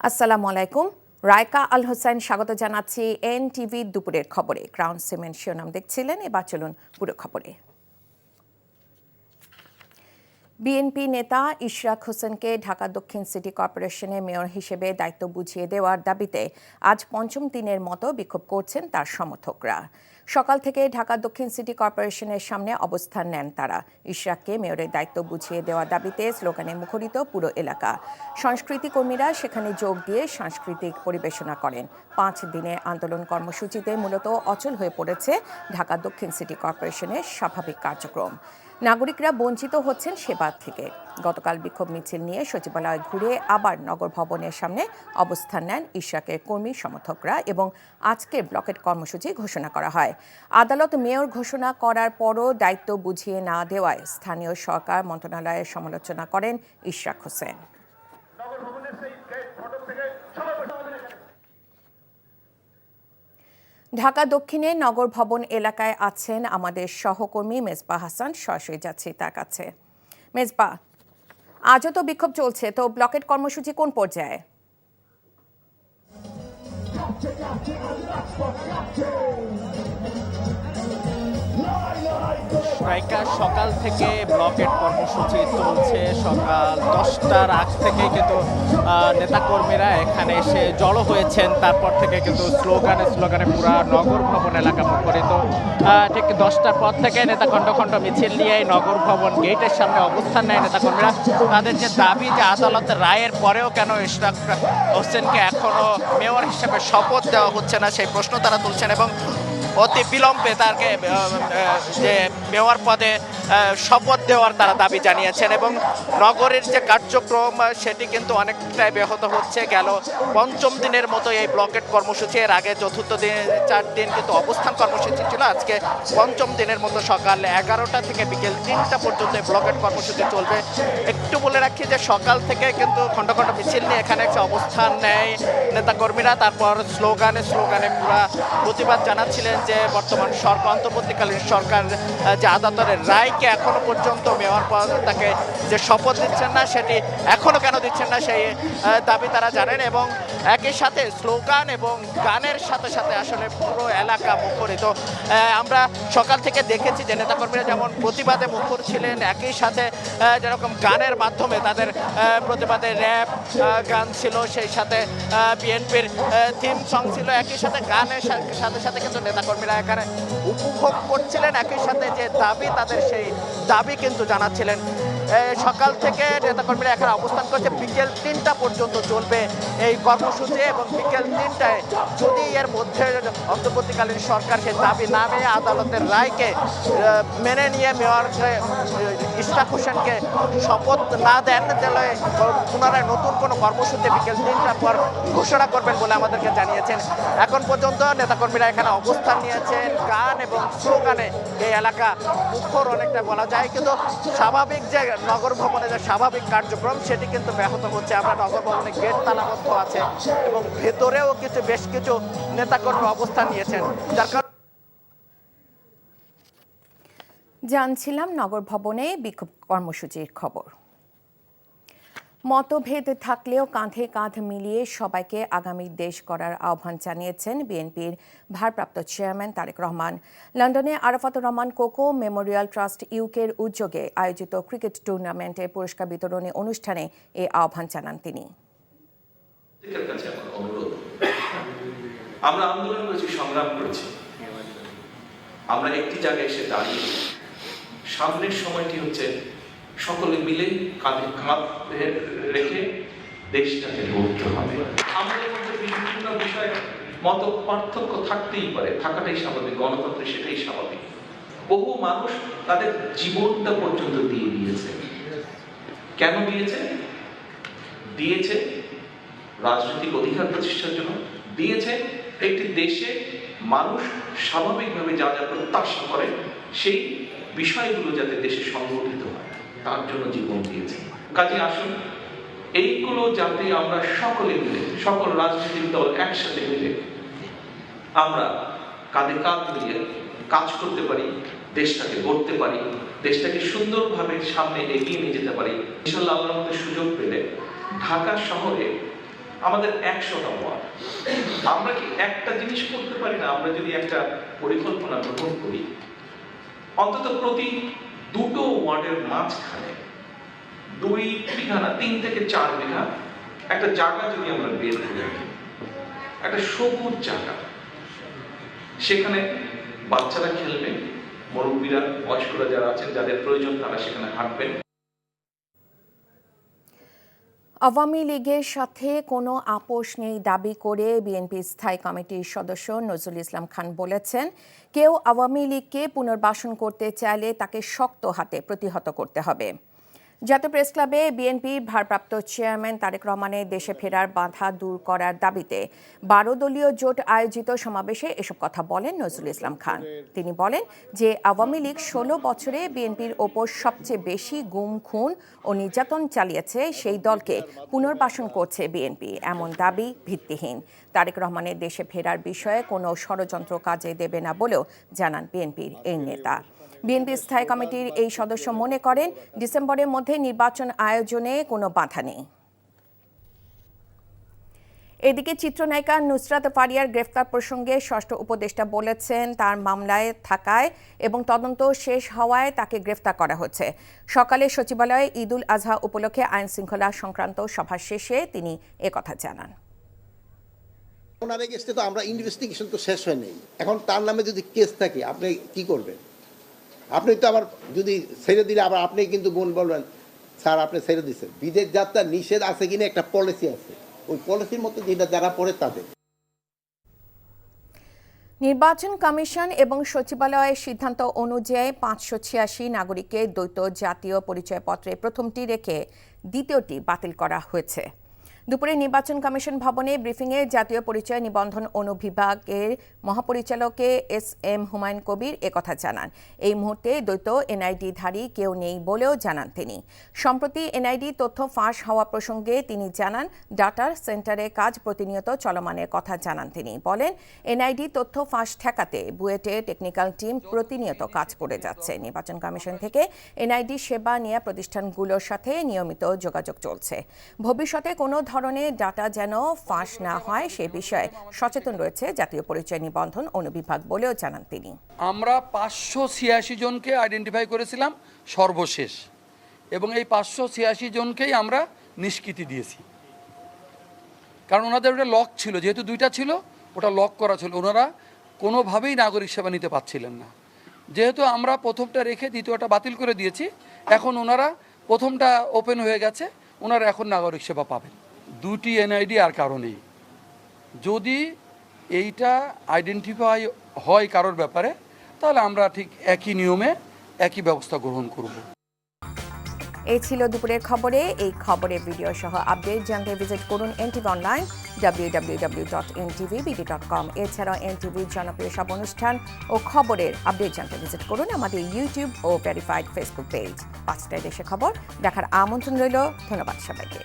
আসসালামু আলাইকুম। রায়কা আল হোসেন স্বাগত জানাচ্ছি এনটিভি দুপুরের খবরে। ক্রাউন সিমেন্ট শিরোনাম দেখছিলেন, এবার চলুন পুরো খবরে। বিএনপি নেতা ইশরাক হোসেনকে ঢাকা দক্ষিণ সিটি কর্পোরেশনের মেয়র হিসেবে দায়িত্ব বুঝিয়ে দেওয়ার দাবিতে আজ পঞ্চম দিনের মতো বিক্ষোভ করছেন তার সমর্থকরা। সকাল থেকে ঢাকা দক্ষিণ সিটি কর্পোরেশনের সামনে অবস্থান নেন তারা। ইশরাককে মেয়রের দায়িত্ব বুঝিয়ে দেওয়ার দাবিতে স্লোগানে মুখরিত পুরো এলাকা। সংস্কৃতি কর্মীরা সেখানে যোগ দিয়ে সাংস্কৃতিক পরিবেশনা করেন। 5 দিনের আন্দোলন কর্মসূচিতে মূলত অচল হয়ে পড়েছে ঢাকা দক্ষিণ সিটি কর্পোরেশনের স্বাভাবিক কার্যক্রম। নাগরিকরা বঞ্চিত হচ্ছেন সেবা থেকে। গতকাল বিক্ষোভ মিছিল নিয়ে সচিবালয় ঘুরে আবার নগর ভবনের সামনে অবস্থান নেন ইশরাকের কর্মী সমর্থকরা এবং আজকে ব্লকেট কর্মসূচি ঘোষণা করা হয়। আদালত মেয়র ঘোষণা করার পরও দায়িত্ব বুঝিয়ে না দেওয়ায় স্থানীয় সরকার মন্ত্রণালয়ের সমালোচনা করেন ইশরাক হোসেন। ঢাকা দক্ষিণে নগর ভবন এলাকায় আছেন আমাদের সহকর্মী মেজবাহ হাসান। সরাসরি যাচ্ছি তার কাছে। মেজবাহ, আজও তো বিক্ষোভ চলছে, তো ব্লকেট কর্মসূচি কোন পর্যায়ে? সকাল থেকে ব্লকেট কর্মসূচি চলছে। সকাল 10টার আগ থেকে কিন্তু নেতাকর্মীরা এখানে এসে জড়ো হয়েছেন। তারপর থেকে কিন্তু স্লোগানে পুরা নগর ভবন এলাকা মুখরিত। ঠিক 10টার পর থেকে নেতা খণ্ড মিছিল নিয়ে নগর ভবন গেটের সামনে অবস্থান নেয় নেতাকর্মীরা। তাদের যে দাবি, যে আদালতের রায়ের পরেও কেন ইশরাক হোসেনকে এখনো মেয়র হিসেবে শপথ দেওয়া হচ্ছে না, সেই প্রশ্ন তারা তুলছেন এবং অতি বিলম্বে তাকে যে মেয়র পদে শপথ দেওয়ার তারা দাবি জানিয়েছেন। এবং নগরের যে কার্যক্রম সেটি কিন্তু অনেকটাই ব্যাহত হচ্ছে। গেল পঞ্চম দিনের মতো এই ব্লকেট কর্মসূচি, এর আগে চতুর্থ দিন 4 দিন কিন্তু অবস্থান কর্মসূচি ছিল। আজকে পঞ্চম দিনের মতো সকাল 11টা থেকে বিকেল 3টা পর্যন্ত এই ব্লকেট কর্মসূচি চলবে। একটু বলে রাখি যে সকাল থেকে কিন্তু খণ্ড মিছিল নিয়ে এখানে একটা অবস্থান নেয় নেতাকর্মীরা। তারপর স্লোগানে পুরা প্রতিবাদ জানাচ্ছিলেন যে বর্তমান সরকার, অন্তর্বর্তীকালীন সরকার যে আদালতের রায়কে এখনো পর্যন্ত মেয়র পদ তাকে যে শপথ দিচ্ছেন না, সেটি এখনো কেন দিচ্ছেন না সেই দাবি তারা জানেন। এবং একই সাথে স্লোগান এবং গানের সাথে সাথে আসলে পুরো এলাকা মুখরিত। আমরা সকাল থেকে দেখেছি যে নেতাকর্মীরা যেমন প্রতিবাদে মুখর ছিলেন, একই সাথে যেরকম গানের মাধ্যমে তাদের প্রতিবাদে র্যাপ গান ছিল, সেই সাথে বিএনপির থিম সং ছিল, একই সাথে গানের সাথে সাথে কিন্তু নেতাকর্মীরা এখানে উপভোগ করছিলেন। একই সাথে যে দাবি, তাদের সেই দাবি কিন্তু জানাচ্ছিলেন। সকাল থেকে নেতাকর্মীরা এখানে অবস্থান করছে। বিকেল 3টা পর্যন্ত চলবে এই কর্মসূচি এবং বিকেল 3টায় যদি এর মধ্যে অন্তর্বর্তীকালীন সরকার সেই দাবি না মেনে আদালতের রায়কে মেনে নিয়ে মেয়র ইশরাক হোসেনকে শপথ না দেন, তাহলে পুনরায় নতুন কোনো কর্মসূচি বিকেল 3টার পর ঘোষণা করবেন বলে আমাদেরকে জানিয়েছেন। এখন পর্যন্ত নেতাকর্মীরা এখানে অবস্থান নিয়েছেন। গান এবং স্লোগানে এই এলাকা মুখর অনেকটা বলা যায়, কিন্তু স্বাভাবিক যে নগর ভবনে যে স্বাভাবিক কার্যক্রম সেটি কিন্তু ব্যাহত হচ্ছে। আমরা নগর ভবনে গেট তালাবদ্ধ আছে এবং ভেতরেও বেশ কিছু নেতাকর্মী অবস্থান নিয়েছেন, যার কারণে জানছিলাম নগর ভবনে বিক্ষোভ কর্মসূচির খবর। মতভেদ থাকলেও কাঁধে কাঁধ মিলিয়ে সবাইকে আগামী দেশ গড়ার আহ্বান জানিয়েছেন বিএনপির ভারপ্রাপ্ত চেয়ারম্যান তারেক রহমান। লন্ডনে আরাফাতুর রহমান কোকো মেমোরিয়াল ট্রাস্ট ইউকের উদ্যোগে আয়োজিত ক্রিকেট টুর্নামেন্টে পুরস্কার বিতরণী অনুষ্ঠানে এই আহ্বান জানান তিনি। আমরা আন্দোলন করেছি, সংগ্রাম করেছি, আমরা একটি জায়গায় এসে দাঁড়িয়ে সামনের সময়টি হচ্ছে সকলে মিলে কাঁধে কাঁধ রেখে দেশটাকে গড়তে হবে। আমাদের মধ্যে বিভিন্ন বিষয়ে মত পার্থক্য থাকতেই পারে, থাকাটাই স্বাভাবিক, গণতন্ত্রে সেটাই স্বাভাবিক। বহু মানুষ তাদের জীবনটা পর্যন্ত দিয়ে দিয়েছে। কেন দিয়েছে রাজনৈতিক অধিকার প্রতিষ্ঠার জন্য, দিয়েছে একটি দেশে মানুষ স্বাভাবিকভাবে যা যা প্রত্যাশা করে সেই বিষয়গুলো যাতে দেশে সংগঠিত হয়, তার জন্য জীবন দিয়েছে। কাজে আসুন এইগুলো যাতে আমরা সকলে মিলে, সকল রাজনৈতিক দল একসাথে মিলে আমরা কাঁধে কাঁধ মিলিয়ে কাজ করতে পারি, দেশটাকে গড়তে পারি, দেশটাকে সুন্দরভাবে সামনে এগিয়ে নিয়ে যেতে পারি। ইনশাআল্লাহ আল্লাহর মধ্যে সুযোগ পেলে ঢাকা শহরে আমাদের 100টা ওয়ার্ড। আমরা কি একটা জিনিস করতে পারি না? আমরা যদি একটা পরিকল্পনা গ্রহণ করি, অন্তত প্রতি 2টো ওয়ার্ডের মাঝখানে 2 বিঘা না 3 থেকে 4 বিঘা একটা জায়গা যদি আমরা বের করে রাখি, একটা সবুজ জায়গা, সেখানে বাচ্চারা খেলবে, মুরব্বীরা, বয়স্করা যারা আছেন যাদের প্রয়োজন তারা সেখানে হাঁটবেন। আওয়ামী লীগের সাথে কোনো আপোষ নেই দাবি করে বিএনপি স্থায়ী কমিটির সদস্য নজরুল ইসলাম খান বলেছেন, কেউ আওয়ামী লীগকে পুনর্বাসন করতে চাইলে তাকে শক্ত হাতে প্রতিহত করতে হবে। জাতীয় প্রেস ক্লাবে বিএনপির ভারপ্রাপ্ত চেয়ারম্যান তারেক রহমানের দেশে ফেরার বাধা দূর করার দাবিতে 12 দলীয় জোট আয়োজিত সমাবেশে এসব কথা বলেন নজরুল ইসলাম খান। তিনি বলেন যে আওয়ামী লীগ 16 বছরে বিএনপির ওপর সবচেয়ে বেশি গুম, খুন ও নির্যাতন চালিয়েছে, সেই দলকে পুনর্বাসন করছে বিএনপি, এমন দাবি ভিত্তিহীন। তারেক রহমানের দেশে ফেরার বিষয়ে কোনো ষড়যন্ত্র কাজে দেবে না বলেও জানান বিএনপির এই নেতা। বিএনপি স্থায়ী কমিটির এই সদস্য মনে করেন, ডিসেম্বরের মধ্যে নির্বাচন আয়োজনে কোনো বাধা নেই। এদিকে চিত্রনায়িকা নুসরাত ফারিয়ার গ্রেফতার প্রসঙ্গে ষষ্ঠ উপদেষ্টা বলেছেন, তার মামলায় থাকায় এবং তদন্ত শেষ হওয়ায় তাকে গ্রেফতার করা হচ্ছে। সকালে সচিবালয়ে ঈদুল আজহা উপলক্ষে আইন শৃঙ্খলা সংক্রান্ত সভা শেষে তিনি একথা জানান। ওনার এগেইনস্টে তো আমরা ইনভেস্টিগেশন তো শেষ হয় নেই, এখন তার নামে যদি কেস থাকে আপনি কি করবেন? আপনি তো আবার যদি ছেড়ে দিলে আবার আপনি কিন্তু গুণ বলবেন স্যার আপনি ছেড়ে দিচ্ছেন। বিদেশ যাত্রা নিষেধ আছে কিনা একটা পলিসি আছে, ওই পলিসির মতো যেটা যারা পড়ে তাদের। নির্বাচন কমিশন এবং সচিবালয়ের সিদ্ধান্ত অনুযায়ী 586 নাগরিকের দ্বৈত জাতীয় পরিচয়পত্রে প্রথমটি রেখে দ্বিতীয়টি বাতিল করা হয়েছে। দুপুরে নির্বাচন কমিশন ভবনে ব্রিফিংয়ে জাতীয় পরিচয় নিবন্ধন অনুবিভাগের মহাপরিচালকে এস.এম. হুমায়ুন কবির একথা জানান। এই মুহূর্তে দ্বৈত এনআইডিধারী কেউ নেই বলেও জানান তিনি। সম্প্রতি এনআইডি তথ্য ফাঁস হওয়া প্রসঙ্গে তিনি জানান, ডাটা সেন্টারে কাজ প্রতিনিয়ত চলমানের কথা জানান তিনি। বলেন, এনআইডি তথ্য ফাঁস ঠেকাতে বুয়েটের টেকনিক্যাল টিম প্রতিনিয়ত কাজ করে যাচ্ছে। নির্বাচন কমিশন থেকে এনআইডি সেবা নেওয়া প্রতিষ্ঠানগুলোর সাথে নিয়মিত যোগাযোগ চলছে। ভবিষ্যতে কোনো ধরনের ডাটা যেন ফাঁস না হয় সে বিষয়ে সচেতন রয়েছে জাতীয় পরিচয় নিবন্ধন অনুবিভাগ বলেও জানান তিনি। আমরা 586 জনকে আইডেন্টিফাই করেছিলাম সর্বশেষ, এবং এই 586 জনকেই আমরা নিষ্কৃতি দিয়েছি, কারণ ওনাদের ওটা লক ছিল, যেহেতু 2টা ছিল ওটা লক করা ছিল, ওনারা কোনোভাবেই নাগরিক সেবা নিতে পারছিলেন না। যেহেতু আমরা প্রথমটা রেখে দ্বিতীয়টা বাতিল করে দিয়েছি, এখন ওনারা প্রথমটা ওপেন হয়ে গেছে, ওনারা এখন নাগরিক সেবা পাবেন। 2টি এনআইডি আর কারণেই, যদি এইটা আইডেন্টিফাই হয় কারোর ব্যাপারে, তাহলে আমরা ঠিক একই নিয়মে একই ব্যবস্থা গ্রহণ করব। এই ছিল দুপুরের খবরে। এই খবরের ভিডিও সহ আপডেট জানতে ভিজিট করুন এনটিভি অনলাইন www.ntvbd.com। এছাড়াও এনটিভির জনপ্রিয় সব অনুষ্ঠান ও খবরের আপডেট জানতে ভিজিট করুন আমাদের ইউটিউব ও ভেরিফাইড ফেসবুক পেজ। 5টায় দেশে খবর দেখার আমন্ত্রণ রইল। ধন্যবাদ সবাইকে।